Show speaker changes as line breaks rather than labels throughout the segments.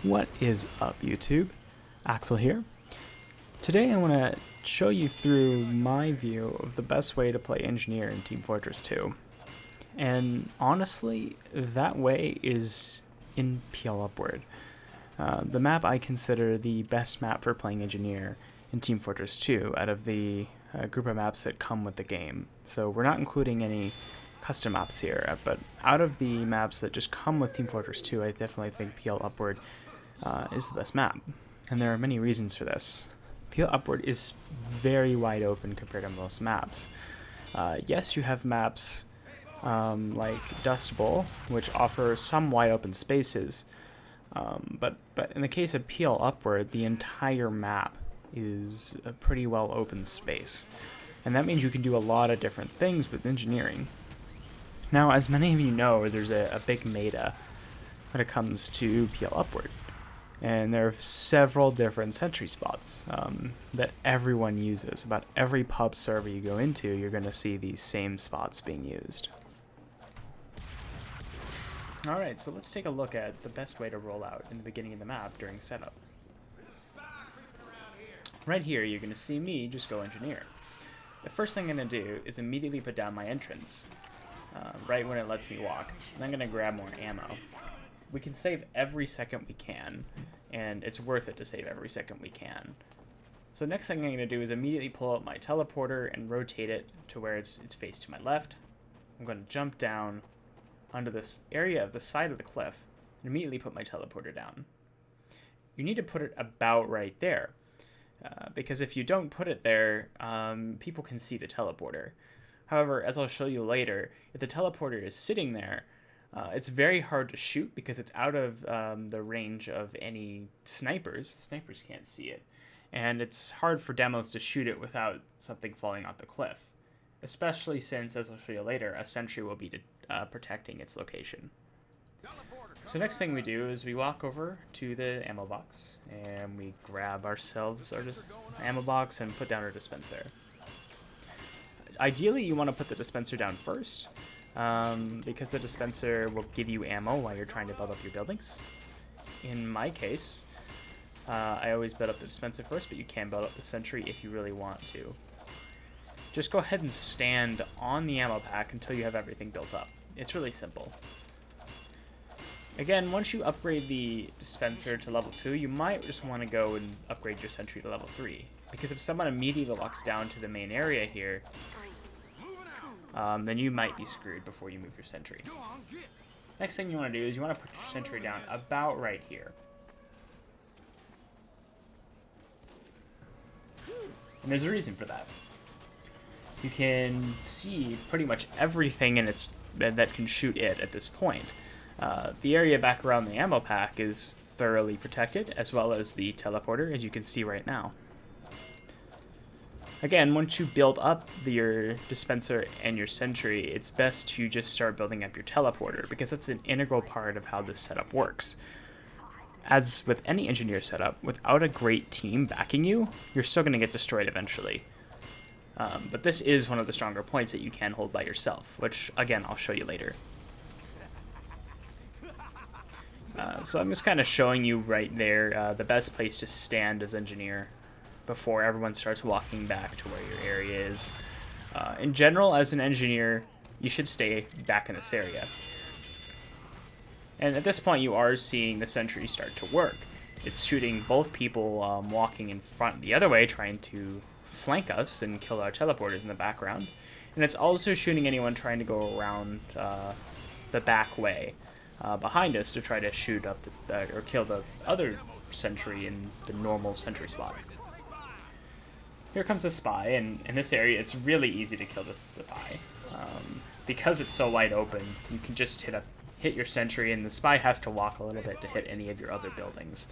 What is up, YouTube? Axel here. Today I want to show you through my view of the best way to play Engineer in Team Fortress 2. And honestly, that way is in PL Upward. The map I consider the best map for playing Engineer in Team Fortress 2 out of the group of maps that come with the game. So we're not including any custom maps here, but out of the maps that just come with Team Fortress 2, I definitely think PL Upward is the best map. And there are many reasons for this. PL Upward is very wide open compared to most maps. Yes, you have maps like Dust Bowl, which offer some wide open spaces, but in the case of PL Upward, the entire map is a pretty well open space. And that means you can do a lot of different things with engineering. Now, as many of you know, there's a big meta when it comes to PL Upward. And there are several different sentry spots that everyone uses. About every pub server you go into, you're going to see these same spots being used. Alright, so let's take a look at the best way to roll out in the beginning of the map during setup. Right here, you're going to see me just go engineer. The first thing I'm going to do is immediately put down my entrance, right when it lets me walk. And I'm going to grab more ammo. We can save every second we can, and it's worth it to save every second we can. So next thing I'm going to do is immediately pull out my teleporter and rotate it to where it's faced to my left. I'm going to jump down onto this area of the side of the cliff and immediately put my teleporter down. You need to put it about right there, because if you don't put it there, people can see the teleporter. However, as I'll show you later, if the teleporter is sitting there, it's very hard to shoot because it's out of the range of any snipers. Snipers can't see it. And it's hard for demos to shoot it without something falling off the cliff. Especially since, as I'll show you later, a sentry will be protecting its location. So next thing we do is we walk over to the ammo box and we grab ourselves our ammo box and put down our dispenser. Ideally, you want to put the dispenser down first, because the dispenser will give you ammo while you're trying to build up your buildings. In my case, I always build up the dispenser first, but you can build up the sentry if you really want to. Just go ahead and stand on the ammo pack until you have everything built up. It's really simple. Again, once you upgrade the dispenser to level 2, you might just want to go and upgrade your sentry to level 3. Because if someone immediately walks down to the main area here, then you might be screwed before you move your sentry. Next thing you want to do is you want to put your sentry down about right here. And there's a reason for that. You can see pretty much everything in its that can shoot it at this point. The area back around the ammo pack is thoroughly protected, as well as the teleporter, as you can see right now. Again, once you build up your dispenser and your sentry, it's best to just start building up your teleporter, because that's an integral part of how this setup works. As with any engineer setup, without a great team backing you, you're still going to get destroyed eventually. But this is one of the stronger points that you can hold by yourself, which, again, I'll show you later. So I'm just kind of showing you right there the best place to stand as engineer before everyone starts walking back to where your area is. In general, as an engineer, you should stay back in this area. And at this point, you are seeing the sentry start to work. It's shooting both people walking in front the other way, trying to flank us and kill our teleporters in the background. And it's also shooting anyone trying to go around the back way behind us to try to shoot up or kill the other sentry in the normal sentry spot. Here comes a spy, and in this area it's really easy to kill this spy. Because it's so wide open, you can just hit your sentry, and the spy has to walk a little bit to hit any of your other buildings.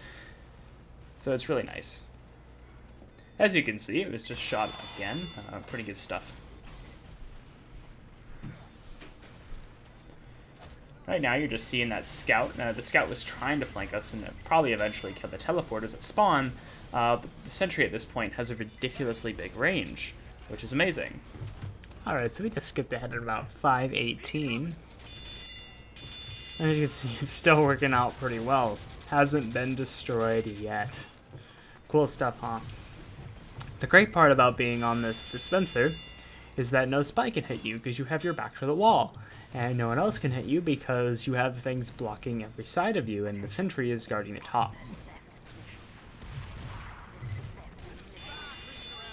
So it's really nice. As you can see, it was just shot again. Pretty good stuff. Right now, you're just seeing that scout. The scout was trying to flank us and probably eventually kill the teleporters at spawn. But the sentry at this point has a ridiculously big range, which is amazing. Alright, so we just skipped ahead at about 5:18. As you can see, it's still working out pretty well. hasn't been destroyed yet. Cool stuff, huh? The great part about being on this dispenser is that no spy can hit you because you have your back to the wall. And no one else can hit you because you have things blocking every side of you, and the sentry is guarding the top.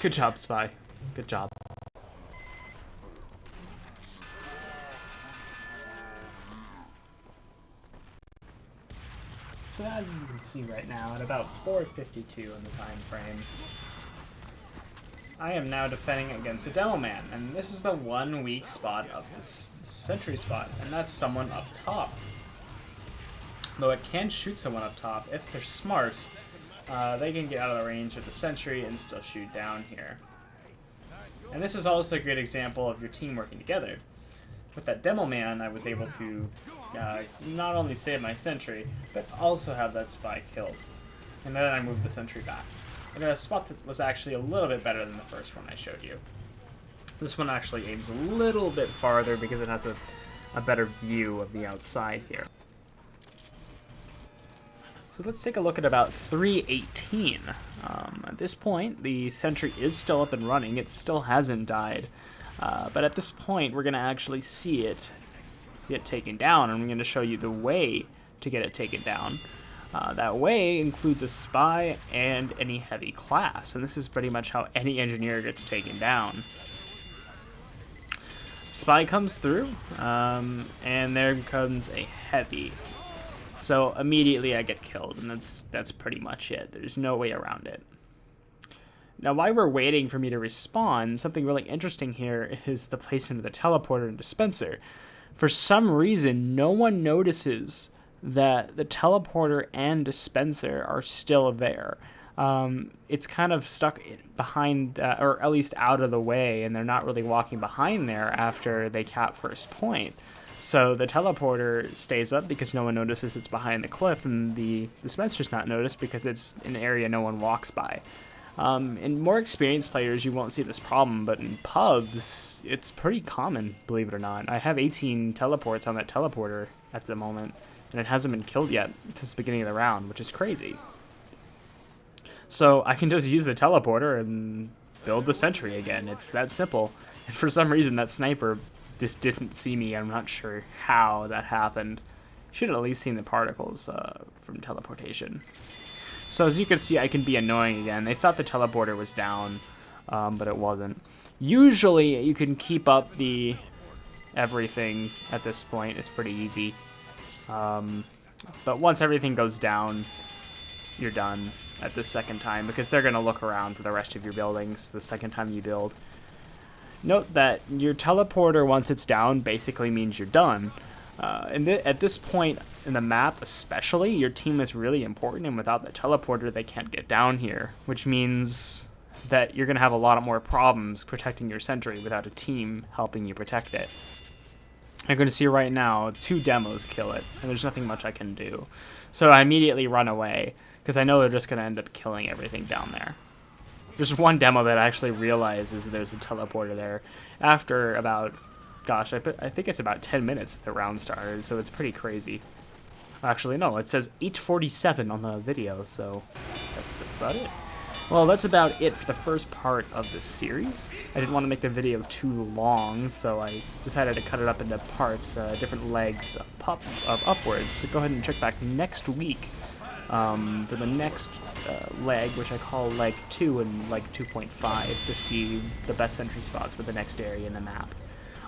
Good job, Spy. Good job. So as you can see right now, at about 4:52 in the time frame, I am now defending against a Demo Man, and this is the one weak spot of this sentry spot, and that's someone up top. Though it can shoot someone up top, if they're smart, they can get out of the range of the sentry and still shoot down here. And this is also a great example of your team working together. With that Demo Man, I was able to not only save my sentry, but also have that spy killed. And then I moved the sentry back. In a spot that was actually a little bit better than the first one I showed you. This one actually aims a little bit farther because it has a better view of the outside here. So let's take a look at about 3:18. At this point, the sentry is still up and running. It still hasn't died. But at this point, we're going to actually see it get taken down, and I'm going to show you the way to get it taken down. That way includes a spy and any heavy class, and this is pretty much how any engineer gets taken down. Spy comes through, and there comes a heavy. So immediately I get killed, and that's pretty much it. There's no way around it. Now, while we're waiting for me to respawn, something really interesting here is the placement of the teleporter and dispenser. For some reason, no one notices that the teleporter and dispenser are still there. It's kind of stuck behind, or at least out of the way, and they're not really walking behind there after they cap first point. So the teleporter stays up because no one notices it's behind the cliff, and the dispenser's not noticed because it's an area no one walks by. In more experienced players, you won't see this problem, but in pubs, it's pretty common, believe it or not. I have 18 teleports on that teleporter at the moment, and it hasn't been killed yet since the beginning of the round, which is crazy. So I can just use the teleporter and build the sentry again. It's that simple. And for some reason, that sniper just didn't see me. I'm not sure how that happened. Should have at least seen the particles from teleportation. So as you can see, I can be annoying again. They thought the teleporter was down, but it wasn't. Usually, you can keep up the everything at this point. It's pretty easy. But once everything goes down, you're done at the second time, because they're going to look around for the rest of your buildings the second time you build. Note that your teleporter, once it's down, basically means you're done. At this point in the map especially, your team is really important, and without the teleporter, they can't get down here, which means that you're going to have a lot more problems protecting your sentry without a team helping you protect it. You're going to see right now 2 demos kill it, and there's nothing much I can do. So I immediately run away, because I know they're just going to end up killing everything down there. There's one demo that actually realizes there's a teleporter there after about, gosh, I think it's about 10 minutes that the round started, so it's pretty crazy. Actually, no, it says 8:47 on the video, so that's about it. Well, that's about it for the first part of this series. I didn't want to make the video too long, so I decided to cut it up into parts, different legs of upwards. So go ahead and check back next week to the next leg, which I call leg 2 and leg 2.5, to see the best entry spots for the next area in the map.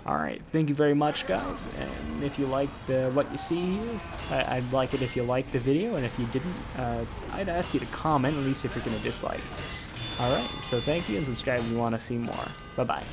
Alright, thank you very much, guys, and if you liked what you see here, I'd like it if you liked the video, and if you didn't, I'd ask you to comment, at least if you're going to dislike. Alright, so thank you, and subscribe if you want to see more. Bye-bye.